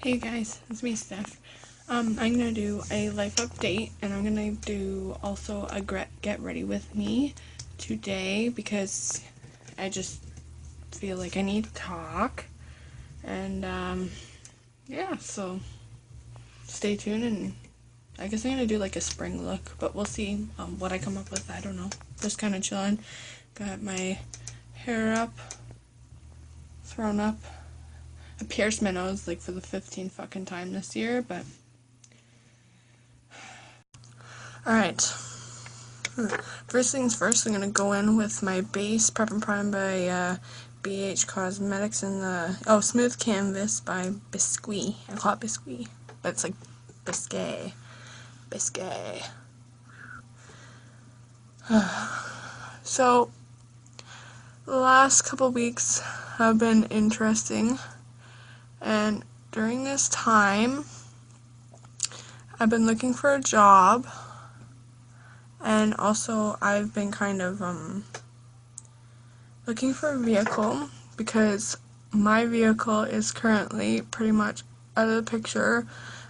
Hey guys, it's me, Steph. I'm gonna do a life update, and I'm gonna do also a get ready with me today because I just feel like I need to talk. And yeah, so stay tuned, and I guess I'm gonna do like a spring look, but we'll see what I come up with. I don't know. Just kind of chilling. Got my hair up, thrown up. I pierced my nose like for the 15th fucking time this year, but alright. First things first, I'm gonna go in with my base Prep and Prime by BH Cosmetics and the Smooth Canvas by Biscuit. I call it Biscuit, but it's like Biscay. Biscay. So the last couple weeks have been interesting, and during this time I've been looking for a job, and also I've been kind of looking for a vehicle because my vehicle is currently pretty much out of the picture.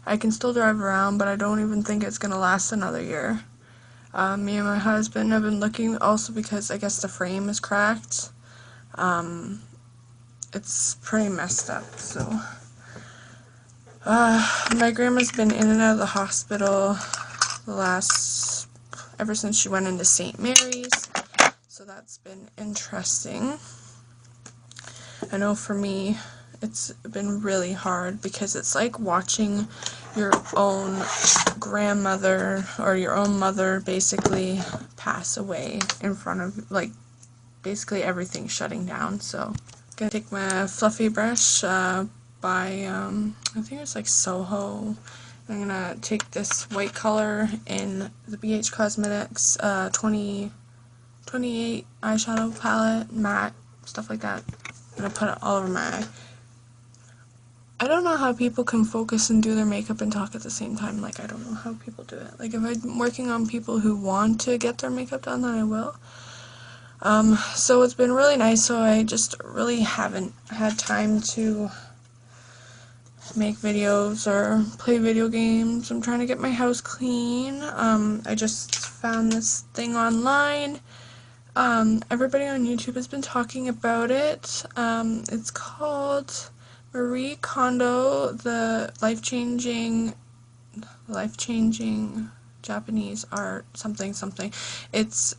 I can still drive around, but I don't even think it's gonna last another year. Me and my husband have been looking also because I guess the frame is cracked. It's pretty messed up, so my grandma's been in and out of the hospital ever since she went into St. Mary's, so that's been interesting. I know for me it's been really hard because it's like watching your own grandmother or your own mother basically pass away in front of, like, basically everything shutting down. So I'm gonna take my fluffy brush by I think it's like Soho. I'm gonna take this white color in the BH Cosmetics 2028 eyeshadow palette, matte, stuff like that. I'm gonna put it all over my eye. I don't know how people can focus and do their makeup and talk at the same time. Like, I don't know how people do it. Like, if I'm working on people who want to get their makeup done, then I will. So it's been really nice, so I just really haven't had time to make videos or play video games. I'm trying to get my house clean. I just found this thing online. Everybody on YouTube has been talking about it. It's called Marie Kondo, the life-changing Japanese art something. It's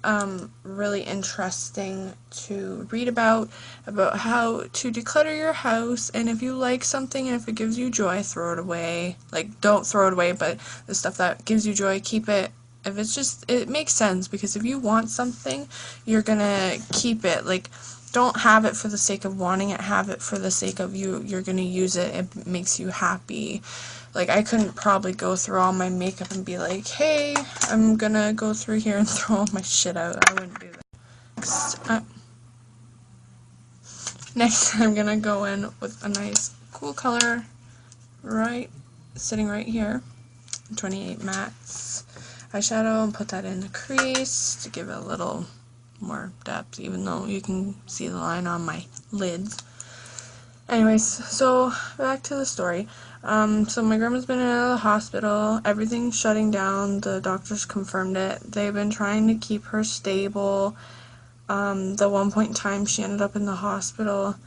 really interesting to read about how to declutter your house, and if you like something and if it gives you joy, throw it away. Like, don't throw it away, but the stuff that gives you joy, keep it. If it's just, it makes sense, because if you want something, you're gonna keep it. Like, don't have it for the sake of wanting it, have it for the sake of you're gonna use it, it makes you happy. Like, I couldn't probably go through all my makeup and be like, hey, I'm gonna go through here and throw all my shit out. I wouldn't do that. Next I'm gonna go in with a nice cool color sitting right here, 28 mattes eyeshadow, and put that in the crease to give it a little more depth, even though you can see the line on my lids. Anyways, so back to the story. So my grandma's been out of the hospital, everything's shutting down, the doctors confirmed it. They've been trying to keep her stable. The one point in time she ended up in the hospital,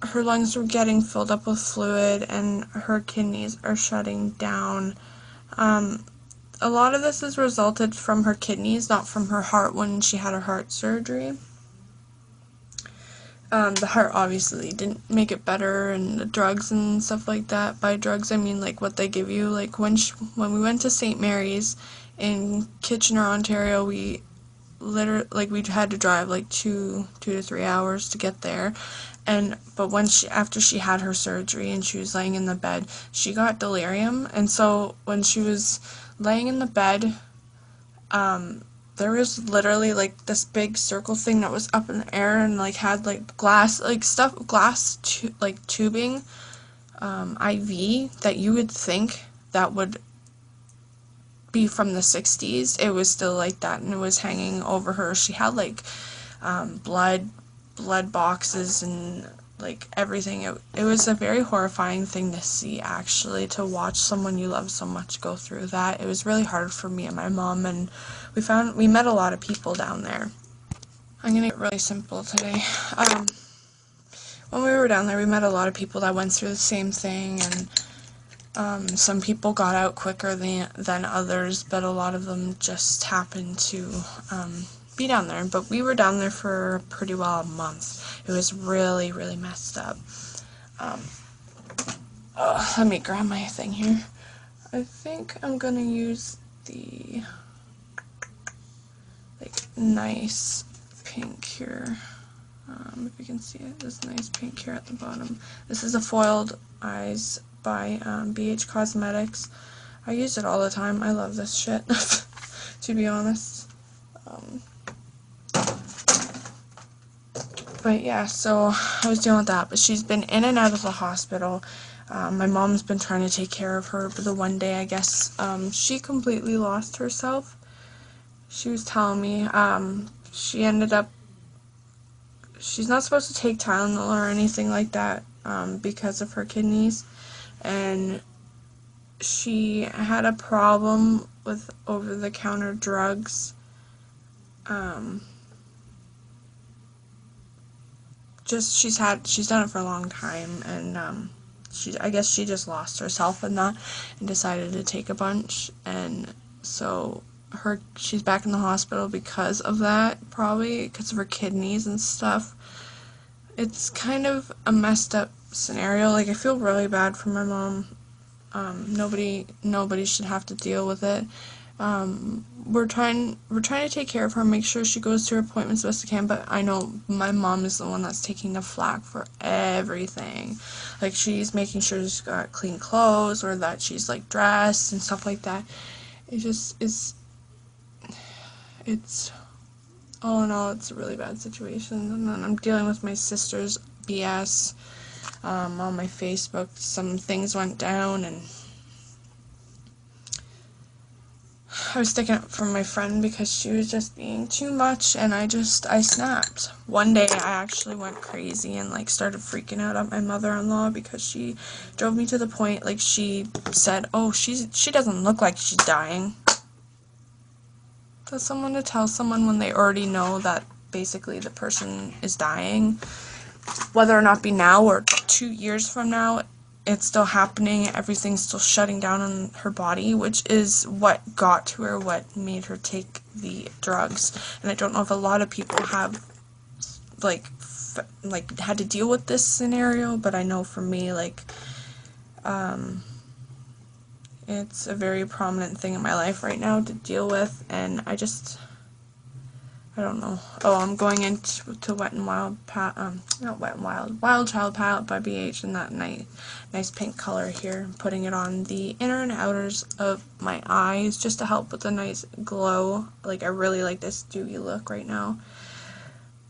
her lungs were getting filled up with fluid and her kidneys are shutting down. A lot of this has resulted from her kidneys, not from her heart when she had her heart surgery. The heart obviously didn't make it better, and the drugs and stuff like that. By drugs, I mean like what they give you. Like when we went to St. Mary's in Kitchener, Ontario, we had to drive like 2 to 3 hours to get there. But after she had her surgery and she was laying in the bed, she got delirium, and so when she was laying in the bed, there was literally like this big circle thing that was up in the air and like had like tubing, IV, that you would think that would be from the 60s. It was still like that, and it was hanging over her. She had like blood boxes and like everything. It was a very horrifying thing to see, actually, to watch someone you love so much go through that. It was really hard for me and my mom, and we met a lot of people down there. I'm gonna get really simple today. When we were down there, we met a lot of people that went through the same thing, and some people got out quicker than others, but a lot of them just happened to be down there. But we were down there for pretty well a month. It was really, really messed up. Let me grab my thing here. I think I'm gonna use the nice pink here. If you can see it, this nice pink here at the bottom. This is a foiled eyes by BH Cosmetics. I use it all the time. I love this shit, to be honest. But yeah, so I was dealing with that. But she's been in and out of the hospital. My mom's been trying to take care of her, but the one day, I guess, she completely lost herself. She was telling me she ended up, she's not supposed to take Tylenol or anything like that because of her kidneys, and she had a problem with over-the-counter drugs. She's done it for a long time, and I guess she just lost herself in that and decided to take a bunch, and so she's back in the hospital because of that, probably because of her kidneys and stuff. It's kind of a messed up scenario. Like, I feel really bad for my mom. Nobody should have to deal with it. We're trying to take care of her, make sure she goes to her appointments as best I can, but I know my mom is the one that's taking the flack for everything. Like, she's making sure she's got clean clothes, or that she's, like, dressed and stuff like that. It just is, all in all, it's a really bad situation. And then I'm dealing with my sister's BS on my Facebook. Some things went down, and I was sticking up for my friend because she was just being too much, and I snapped. One day I actually went crazy and, like, started freaking out at my mother-in-law because she drove me to the point, like, she said, oh, she doesn't look like she's dying. For someone to tell someone when they already know that basically the person is dying, whether or not be now or 2 years from now, it's still happening, everything's still shutting down on her body, which is what got to her, what made her take the drugs. And I don't know if a lot of people have, like had to deal with this scenario, but I know for me, like, it's a very prominent thing in my life right now to deal with, and I don't know. Oh, I'm going into Wet n Wild not Wet n Wild, Wild Child palette by BH in that nice pink color here. I'm putting it on the inner and outers of my eyes just to help with a nice glow. Like, I really like this dewy look right now.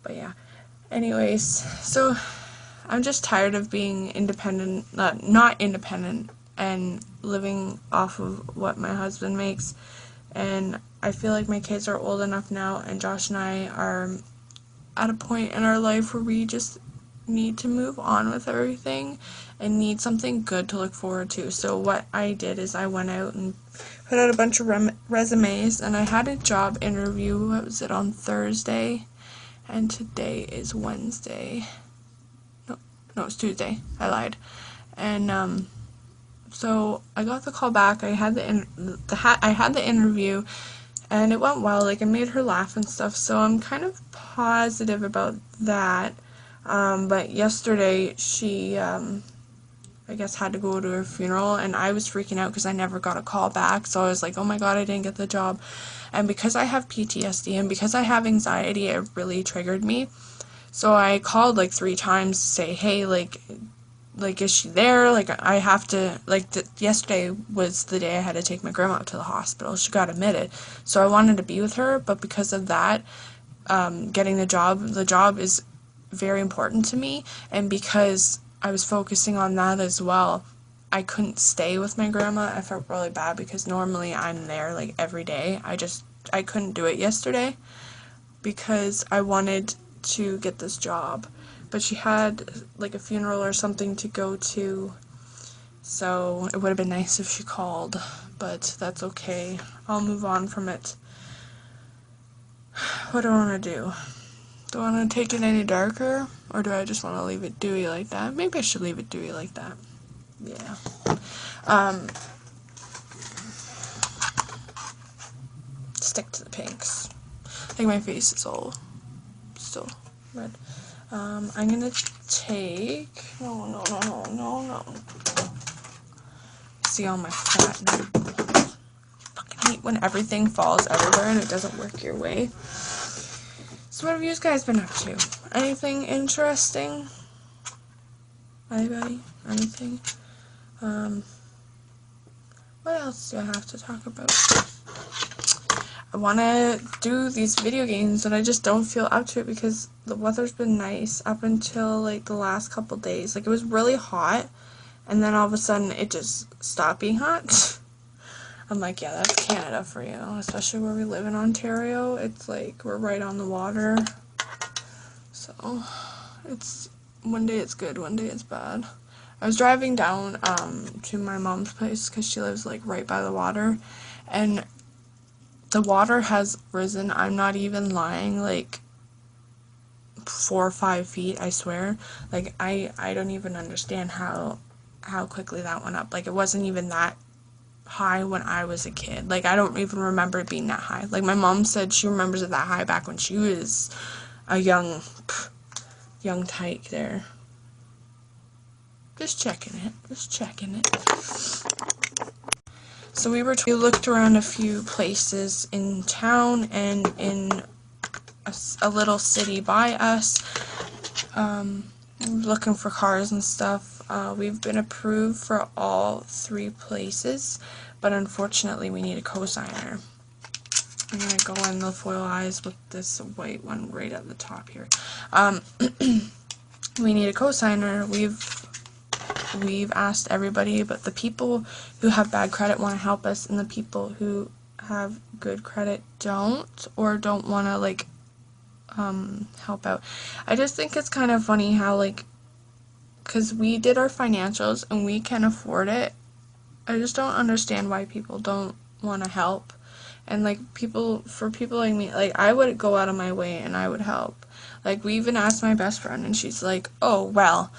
But yeah. Anyways, so I'm just tired of being independent, not independent, and living off of what my husband makes. And I feel like my kids are old enough now, and Josh and I are at a point in our life where we just need to move on with everything and need something good to look forward to. So what I did is I went out and put out a bunch of resumes, and I had a job interview. What was it, on Thursday? And today is Wednesday. No, it's Tuesday. I lied. And so I got the call back. I had the interview, and it went well. Like, I made her laugh and stuff, so I'm kind of positive about that. But yesterday she I guess had to go to her funeral, and I was freaking out because I never got a call back. So I was like, oh my god, I didn't get the job. And because I have PTSD and because I have anxiety, it really triggered me. So I called like 3 times to say, hey, like, is she there? Like, I have to, like, yesterday was the day I had to take my grandma to the hospital. She got admitted. So I wanted to be with her, but because of that, getting the job is very important to me, and because I was focusing on that as well, I couldn't stay with my grandma. I felt really bad because normally I'm there, like, every day. I couldn't do it yesterday because I wanted to get this job. but she had like a funeral or something to go to, so it would have been nice if she called, but that's okay. I'll move on from it. What do I want to do? Do I want to take it any darker, or do I just want to leave it dewy like that? Maybe I should leave it dewy like that. Yeah. Stick to the pinks. I think my face is all still red. I'm gonna take, no. See all my fat nipples. Fucking hate when everything falls everywhere and it doesn't work your way. So what have you guys been up to? Anything interesting? Anybody? Anything? What else do I have to talk about? I want to do these video games, and I just don't feel up to it because the weather's been nice up until like the last couple days. Like, it was really hot, and then all of a sudden it just stopped being hot. I'm like, yeah, that's Canada for you, especially where we live in Ontario. It's like we're right on the water, so it's one day it's good, one day it's bad. I was driving down to my mom's place because she lives like right by the water, and the water has risen. I'm not even lying, like 4 or 5 feet, I swear. Like, I don't even understand how quickly that went up. Like, it wasn't even that high when I was a kid. Like, I don't even remember it being that high. Like, my mom said she remembers it that high back when she was a young tyke there. Just checking it. So we looked around a few places in town and in a little city by us, looking for cars and stuff. We've been approved for all 3 places, but unfortunately we need a cosigner. I'm going to go in the foil eyes with this white one right at the top here. We need a cosigner. We've asked everybody, but the people who have bad credit want to help us, and the people who have good credit don't, or don't want to, like, help out. I just think it's kind of funny how, like, because we did our financials and we can afford it, I just don't understand why people don't want to help. And, like, for people like me, like, I would go out of my way and I would help. Like, we even asked my best friend, and she's like, oh, well,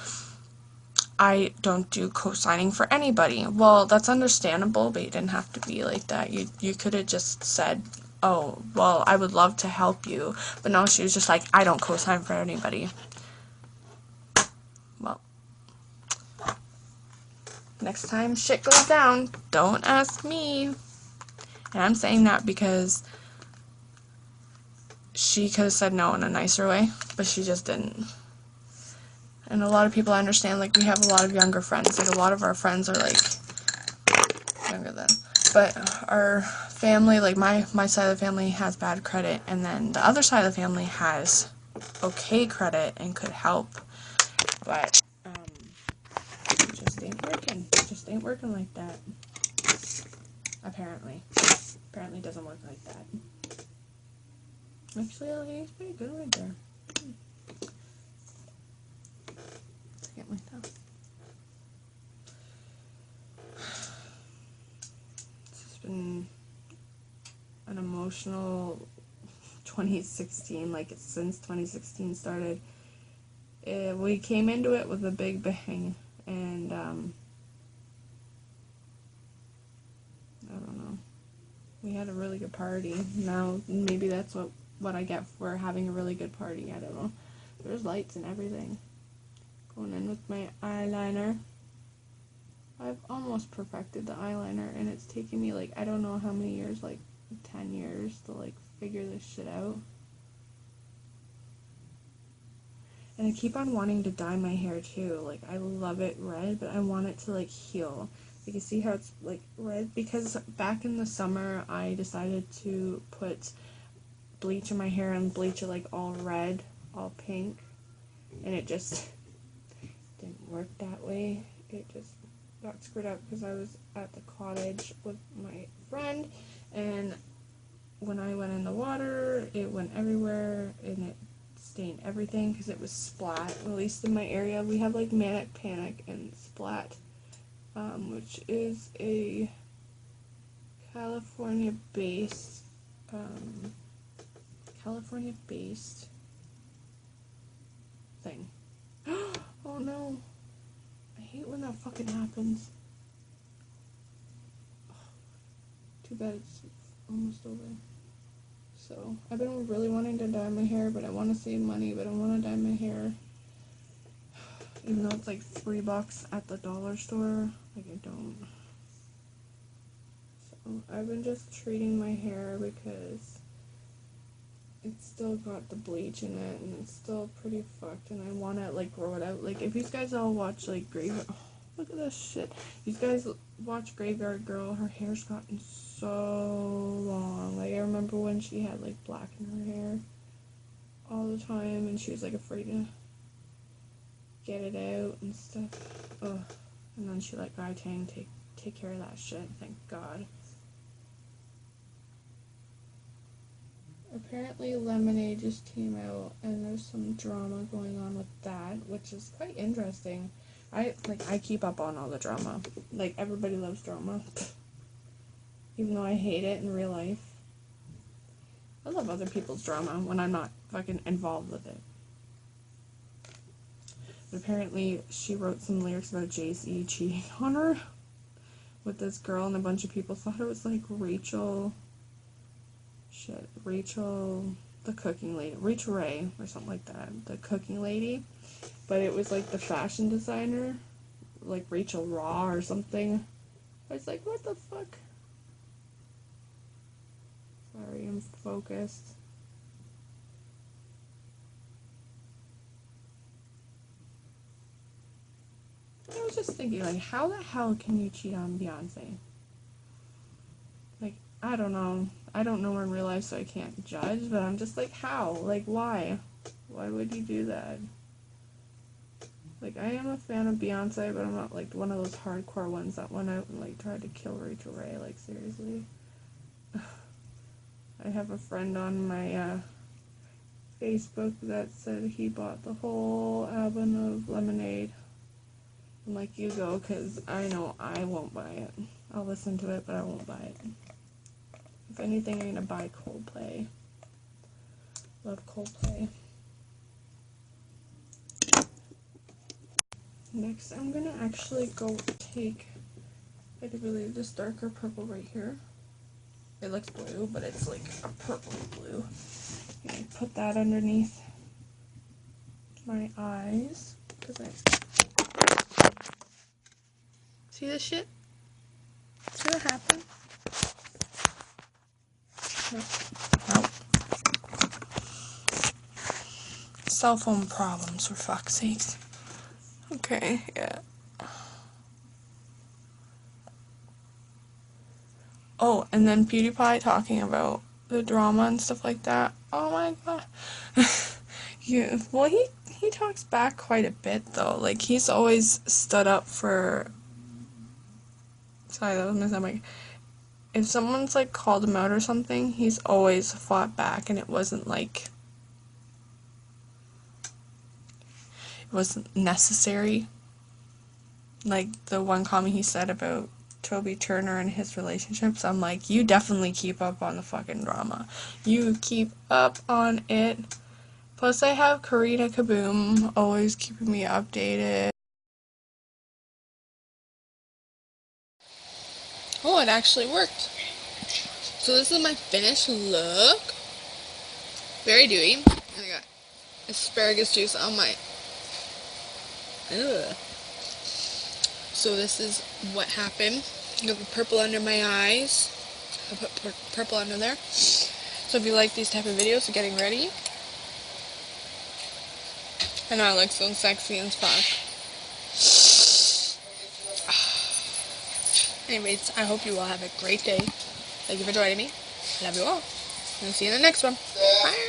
I don't do co-signing for anybody. Well, that's understandable, but you didn't have to be like that. You could have just said, oh, well, I would love to help you. But no, she was just like, I don't co-sign for anybody. Well, next time shit goes down, don't ask me. And I'm saying that because she could have said no in a nicer way, but she just didn't. And a lot of people understand, like, we have a lot of younger friends. Like, a lot of our friends are, like, younger than. But our family, like, my side of the family has bad credit, and then the other side of the family has okay credit and could help. But, it just ain't working. It just ain't working like that. Apparently. Apparently it doesn't work like that. Actually, it's pretty good right there. Get my thumb. It's been an emotional 2016, like, since 2016 started. We came into it with a big bang, and I don't know. We had a really good party. Now maybe that's what I get for having a really good party. I don't know. There's lights and everything. Going in with my eyeliner. I've almost perfected the eyeliner, and it's taken me, like, I don't know how many years, like 10 years to, like, figure this shit out. And I keep on wanting to dye my hair too. Like, I love it red, but I want it to, like, heal. You can see how it's, like, red, because back in the summer I decided to put bleach in my hair and bleach it, like, all red, all pink, and it just didn't work that way. It just got screwed up because I was at the cottage with my friend, and when I went in the water, it went everywhere, and it stain everything because it was Splat. At least in my area, we have like Manic Panic and Splat, which is a California-based thing. Oh no. I hate when that fucking happens. Too bad it's almost over. So, I've been really wanting to dye my hair, but I want to save money, but I want to dye my hair. Even though it's like $3 at the dollar store, like I don't. So, I've been just treating my hair because it's still got the bleach in it, and it's still pretty fucked, and I want to, like, grow it out. Like, if you guys all watch, like, Graveyard... Oh, look at this shit. You guys watch Graveyard Girl, her hair's gotten so long. Like, I remember when she had, like, black in her hair all the time, and she was, like, afraid to get it out and stuff. Ugh. And then she let Guy Tang take care of that shit, thank God. Apparently Lemonade just came out, and there's some drama going on with that, which is quite interesting. I keep up on all the drama. Like, everybody loves drama. Even though I hate it in real life. I love other people's drama when I'm not fucking involved with it. But apparently she wrote some lyrics about Jay-Z cheating on her with this girl, and a bunch of people thought it was like Rachel, the cooking lady, Rachel Ray, or something like that, the cooking lady, but it was like the fashion designer, like Rachel Raw or something. I was like, what the fuck? Sorry, I'm focused. I was just thinking, like, how the hell can you cheat on Beyonce? Like, I don't know. I don't know her in real life, so I can't judge, but I'm just like, how? Like, why? Why would you do that? Like, I am a fan of Beyonce, but I'm not, like, one of those hardcore ones that went out and, like, tried to kill Rachel Ray. Like, seriously. I have a friend on my, Facebook that said he bought the whole album of Lemonade. I'm like, you go, because I know I won't buy it. I'll listen to it, but I won't buy it. If anything, I'm gonna buy Coldplay. Love Coldplay. Next, I'm gonna actually go take, I believe, this darker purple right here. It looks blue, but it's like a purple blue. And put that underneath my eyes. See this shit? See what happened? Nope. Cell phone problems, for fuck's sakes. Okay, yeah. Oh, and then PewDiePie talking about the drama and stuff like that. Oh my god. Yeah, well, he talks back quite a bit, though. Like, he's always stood up for... Sorry, that was my stomach. If someone's, like, called him out or something, he's always fought back, and it wasn't, like... It wasn't necessary. Like, the one comment he said about Toby Turner and his relationships, I'm like, you definitely keep up on the fucking drama. You keep up on it. Plus, I have Karina Kaboom always keeping me updated. Oh, it actually worked. So this is my finished look. Very dewy. And I got asparagus juice on my... Ugh. So this is what happened. I got the purple under my eyes. I put purple under there. So if you like these type of videos of getting ready, I know I look so sexy and fuck. Anyways, I hope you all have a great day. Thank you for joining me. Love you all. And I'll see you in the next one. Bye.